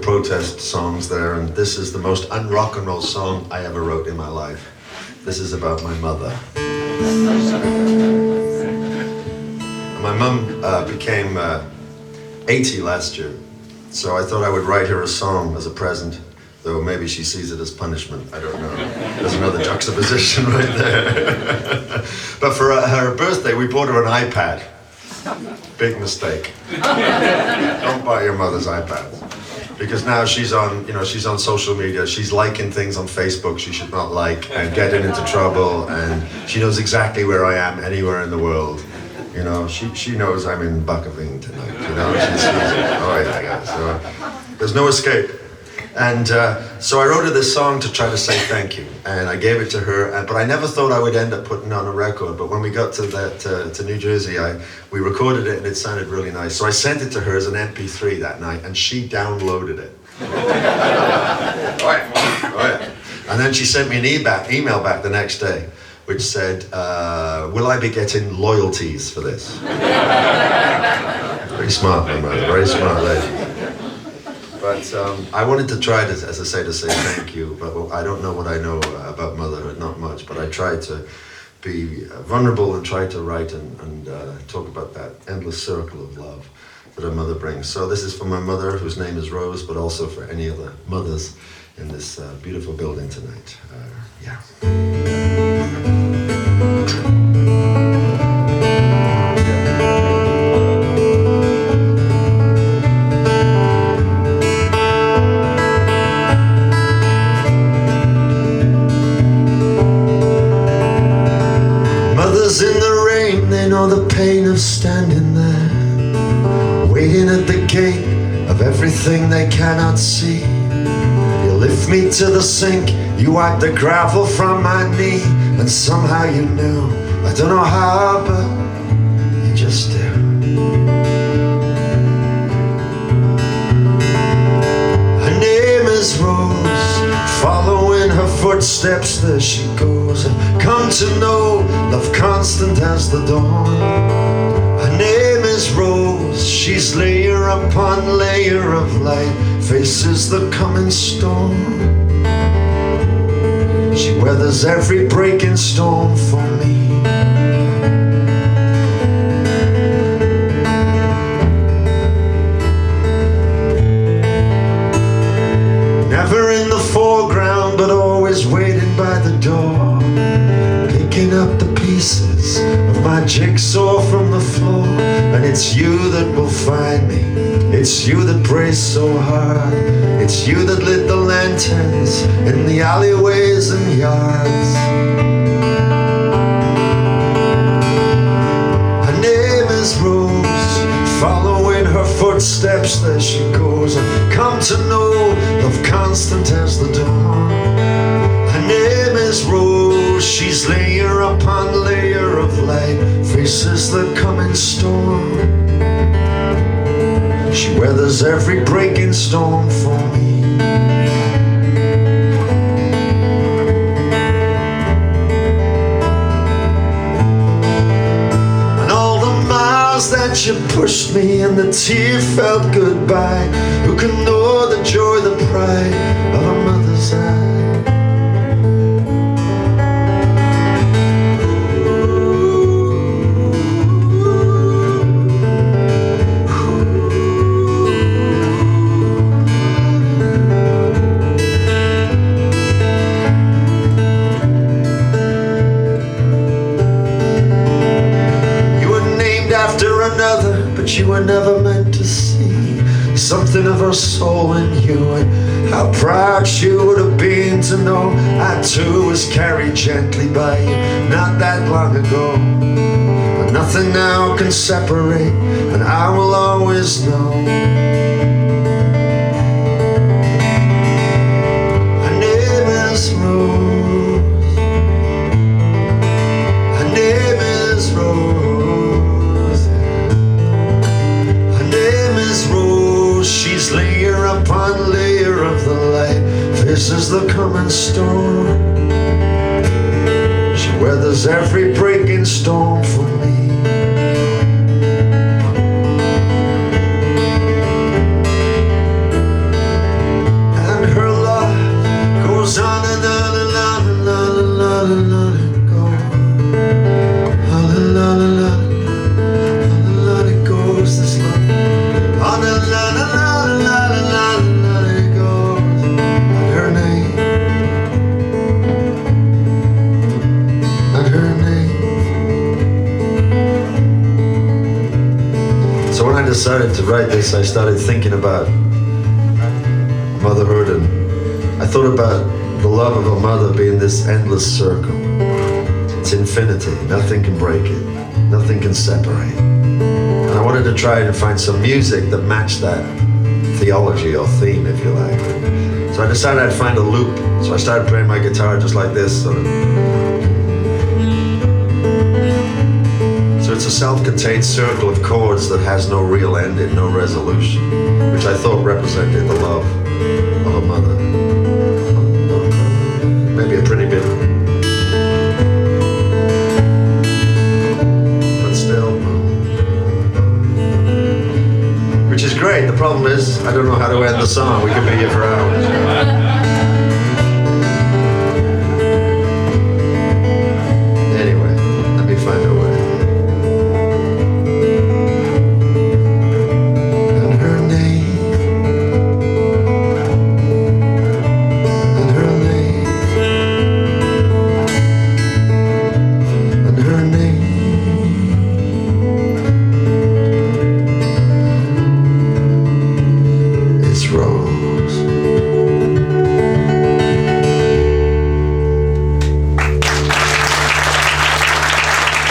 protest songs there, and this is the most un-rock and roll song I ever wrote in my life. This is about my mother. My mum became 80 last year, so I thought I would write her a song as a present, though maybe she sees it as punishment, I don't know. There's another juxtaposition right there. But for her birthday, we bought her an iPad. Big mistake. Don't buy your mother's iPads. Because now she's on, she's on social media, she's liking things on Facebook she should not like and getting into trouble, and she knows exactly where I am anywhere in the world. She knows I'm in Bakkeveen tonight, oh yeah, so there's no escape. And so I wrote her this song to try to say thank you, and I gave it to her, but I never thought I would end up putting it on a record. But when we got to New Jersey, we recorded it and it sounded really nice. So I sent it to her as an MP3 that night, and she downloaded it. Oh yeah. And then she sent me an email back the next day, which said, will I be getting loyalties for this? Very smart, my mother, very smart lady. But I wanted to try to, as I say, to say thank you, but I don't know what I know about Mother, not much, but I tried to be vulnerable and try to write and talk about that endless circle of love that a mother brings. So this is for my mother, whose name is Rose, but also for any other mothers in this beautiful building tonight. Yeah. In the rain, they know the pain of standing there, waiting at the gate of everything they cannot see. You lift me to the sink, you wipe the gravel from my knee, and somehow you knew, I don't know how, but you just do. Her name is Rose, following her footsteps, there she goes. I've come to know love constant as the dawn. Her name is Rose, she's layer upon layer of light, faces the coming storm. She weathers every breaking storm for me. Never in the foreground, but always waiting by the door, picking up the pieces of my jigsaw from the floor. And it's you that will find me, it's you that prays so hard, it's you that lit the lanterns in the alleyways and yards. Her name is Rose, following her footsteps, there she goes. I've come to know love constant as the dawn. Her name is Rose, she's layer upon layer of light, faces the coming storm. She weathers every breaking storm for me. And all the miles that you pushed me and the tear felt goodbye, who can know the joy, the pride of a mother's eye? But you were never meant to see something of her soul in you, and how proud she would have been to know I too was carried gently by you not that long ago. But nothing now can separate, and I will always know. Her name is Rose, her name is Rose. She's layer upon layer of the light, faces the coming storm. She weathers every breaking storm for me. decided to write this, I started thinking about motherhood, and I thought about the love of a mother being this endless circle. It's infinity, nothing can break it, nothing can separate. And I wanted to try and find some music that matched that theology or theme, if you like. So I decided I'd find a loop. So I started playing my guitar just like this, sort of. So it's a self-contained circle of chords that has no real ending, no resolution, which I thought represented the love of a mother. Maybe a pretty bit, but still. Which is great. The problem is, I don't know how to end the song. We could be here for hours.